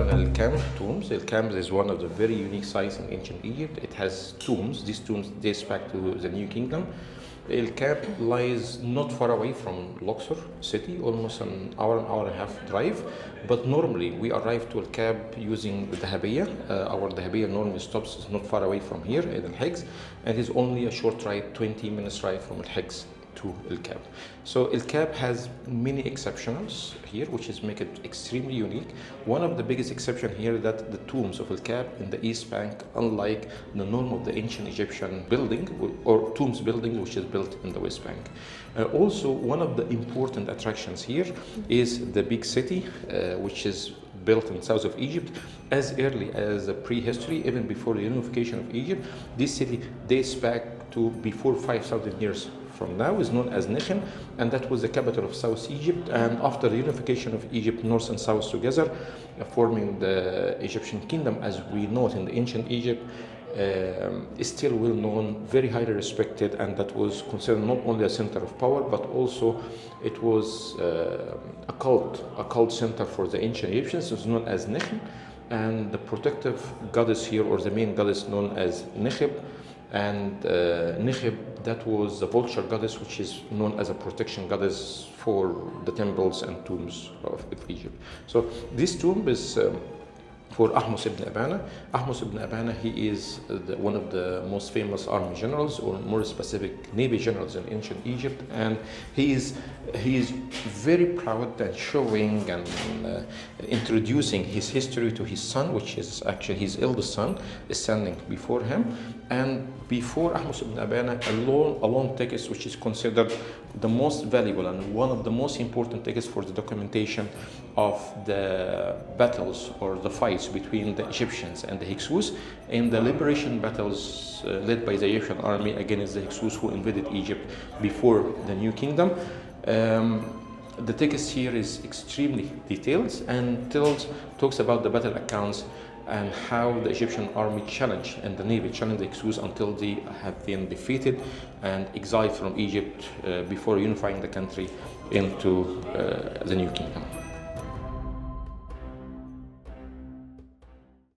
on Al-Kamb tombs. Al-Kamb is one of the very unique sites in ancient Egypt. It has tombs. These tombs dates back to the New Kingdom. Al-Kamb lies not far away from Luxor city, almost an hour and a half drive. But normally we arrive to Al-Kamb using the Dahabiya. Our Dahabiya normally stops not far away from here in Al-Higgs, and it's only a short ride, 20 minutes ride from Al-Higgs to Al-Kamb. So Al-Kamb has many exceptionals here, which is make it extremely unique. One of the biggest exception here that the tombs of Al-Kamb in the East Bank, unlike the norm of the ancient Egyptian building or tombs building, which is built in the West Bank. Also, one of the important attractions here is the big city, which is built in south of Egypt as early as prehistory, even before the unification of Egypt. This city dates back to before 5,000 years from now, is known as Nechem, and that was the capital of South Egypt. And after the unification of Egypt, north and south together, forming the Egyptian kingdom as we know it in the ancient Egypt, is still well known, very highly respected, and that was considered not only a center of power, but also it was a cult center for the ancient Egyptians. It was known as Nechem, and the protective goddess here, or the main goddess, known as Necheb. And Necheb, that was the vulture goddess, which is known as a protection goddess for the temples and tombs of Egypt. So this tomb is for Ahmose ibn Abana. Ahmose ibn Abana, he is one of the most famous army generals, or more specific, navy generals in ancient Egypt, and he is very proud and showing and introducing his history to his son, which is actually his eldest son, is standing before him. And before Ahmose ibn Abana, a long text which is considered the most valuable and one of the most important texts for the documentation of the battles or the fights between the Egyptians and the Hyksos in the liberation battles led by the Egyptian army against the Hyksos who invaded Egypt before the New Kingdom. The text here is extremely detailed and talks about the battle accounts and how the Egyptian army challenged and the navy challenged the Hyksos until they have been defeated and exiled from Egypt before unifying the country into the New Kingdom.